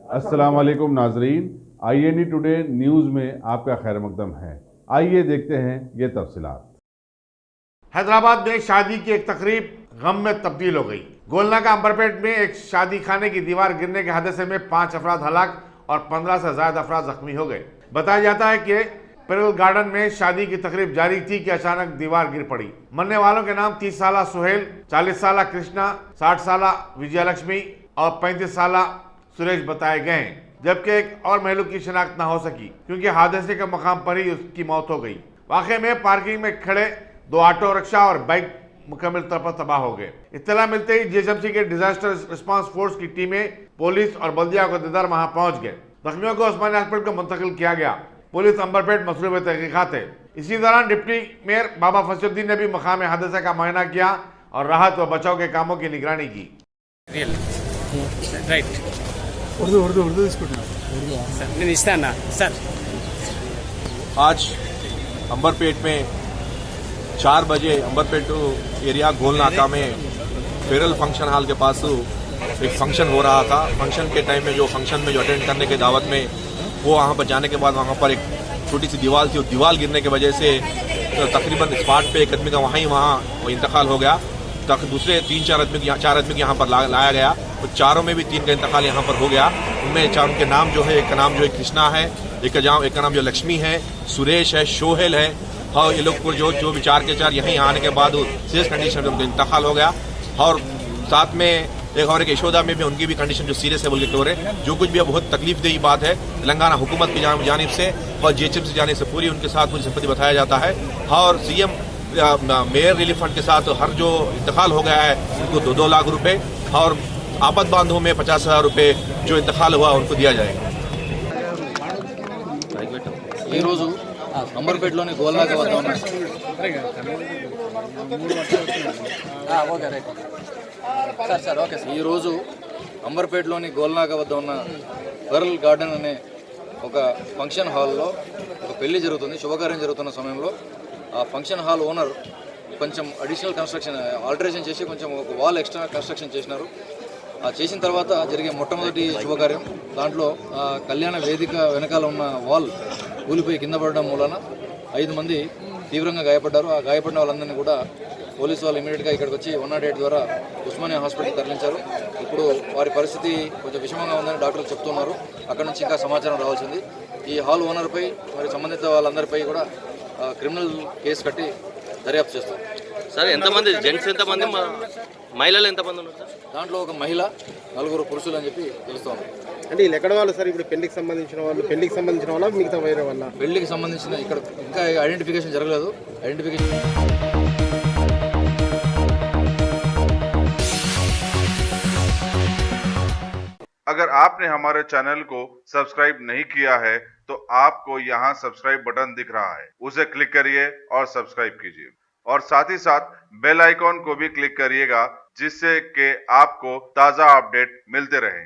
अस्सलाम वालेकुम नाजरीन, INE टुडे न्यूज़ में आपका खैर मकदम है। आइए देखते हैं ये तफसीलात। हैदराबाद में शादी की एक तकरीब गम में तब्दील हो गई। गोलनाका अंबरपेट में एक शादी खाने की दीवार गिरने के हादसे में 5 अफराद हलाक और 15 से ज्यादा अफराद जख्मी हो गए। बताया जाता है कि पेरल गार्डन में शादी की तकरीब जारी थी कि अचानक दीवार गिर पड़ी। मरने वालों के नाम 30 साला सुहेल, 40 साला कृष्णा, 60 साला विजयलक्ष्मी और 35 साला सुरेश बताए गए हैं, जबकि एक और महिला की शिनाख्त न हो सकी क्योंकि हादसे के मकाम पर ही उसकी मौत हो गई। वाकई में पार्किंग में खड़े 2 ऑटो रिक्शा और बाइक मुकम्मल तौर पर तबाह हो गए। इत्तला मिलते ही GHMC के डिजास्टर रिस्पांस फोर्स की टीमें, पुलिस और बल्दिया अहदेदार वहां पहुंच गए। जख्मियों को उस्मानी हॉस्पिटल को मुंतकिल किया गया। पुलिस अंबरपेट मसरूफ तहकीकात है। इसी दौरान डिप्टी मेयर बाबा फसीउद्दीन ने भी मकाम हादसे का मुआयना किया और राहत व बचाव के कामों की निगरानी की। आज अंबरपेट में 4 बजे अंबरपेट एरिया गोलनाका में फेरल फंक्शन हॉल के पास एक फंक्शन हो रहा था। फंक्शन के टाइम में जो अटेंड करने के दावत में वो वहाँ पर जाने के बाद वहाँ पर एक छोटी सी दीवार थी। दीवार गिरने की वजह से तकरीबन स्पॉट पे एक आदमी का वहाँ इंतकाल हो गया। दूसरे 4 आदमी को यहाँ पर लाया गया। तो चारों में भी 3 का इंतकाल यहाँ पर हो गया। उनमें 4 के नाम जो है, एक का नाम जो है कृष्णा है, एक का नाम जो लक्ष्मी है, सुरेश है, सोहेल है। और ये लोग को जो भी 4 के 4 यहीं आने के बाद सीरियस कंडीशन में उनका इंतकाल हो गया। और साथ में एक और एक यशोदा में भी उनकी भी कंडीशन जो सीरियस है बोल के रहे हैं। जो कुछ भी बहुत तकलीफ देही बात है तेलंगाना हुकूमत की जानिब से और GHMC जाने से पूरी उनके साथ मुझे सिंपैथी बताया जाता है। और CM मेयर रिलीफ फंड के साथ हर जो इंतकाल हो गया है उनको 2-2 लाख रुपए और आपद बांधों में 50,000 रुपए जो इंतकाल हुआ उनको दिया जाएगा। ఈ రోజు అంబర్పేటలోని గోల్నాకా వద్ద ఉన్న ఈ రోజు అంబర్పేటలోని గోల్నాకా వద్ద ఉన్న పెరల్ గార్డెన్ అనే ఒక ఫంక్షన్ హాల్లో ఒక పెళ్లి జరుగుతుంది, శుభకార్యం జరుగుతున్న సమయంలో ఆ ఫంక్షన్ హాల్ ఓనర్ కొంచెం అడిషనల్ కన్స్ట్రక్షన్ ఆల్టరేషన్ చేసి కొంచెం ఒక వాల్ ఎక్స్ట్రా కన్స్ట్రక్షన్ చేసినారు. చేసిన తర్వాత జరిగే మొట్టమొదటి శుభకార్యం దాంట్లో కళ్యాణ వేదిక వెనకాల ఉన్న వాల్ కూలిపోయి కింద పడడం మూలన 5 మంది తీవ్రంగా గాయపడ్డారు. ఆ గాయపడిన వాళ్ళందరినీ కూడా పోలీసు వాళ్ళు ఇమీడియట్గా ఇక్కడికి వచ్చి 108 ద్వారా ఉస్మానియా హాస్పిటల్కి తరలించారు. ఇప్పుడు వారి పరిస్థితి కొంచెం విషమంగా ఉందని డాక్టర్లు చెప్తున్నారు. అక్కడ నుంచి ఇంకా సమాచారం రావాల్సింది. ఈ హాల్ ఓనర్పై మరి సంబంధిత వాళ్ళందరిపై కూడా క్రిమినల్ కేసు కట్టి దర్యాప్తు చేస్తారు. సార్ ఎంతమంది జెంట్స్, ఎంతమంది మహిళలు, ఎంతమంది ఉన్నారు సార్? దాంట్లో ఒక మహిళ, 4 పురుషులు అని చెప్పి తెలుస్తోంది. అంటే వీళ్ళు ఎక్కడ వాళ్ళు సార్? ఇప్పుడు పెళ్లికి సంబంధించిన వాళ్ళ మిగతా వేరే వాళ్ళ? పెళ్లికి సంబంధించిన ఇక్కడ ఇంకా ఐడెంటిఫికేషన్ జరగలేదు. ఐడెంటిఫికేషన్ अगर आपने हमारे चैनल को सब्सक्राइब नहीं किया है तो आपको यहाँ सब्सक्राइब बटन दिख रहा है, उसे क्लिक करिए और सब्सक्राइब कीजिए और साथ ही साथ बेल आइकॉन को भी क्लिक करिएगा जिससे कि आपको ताज़ा अपडेट मिलते रहें।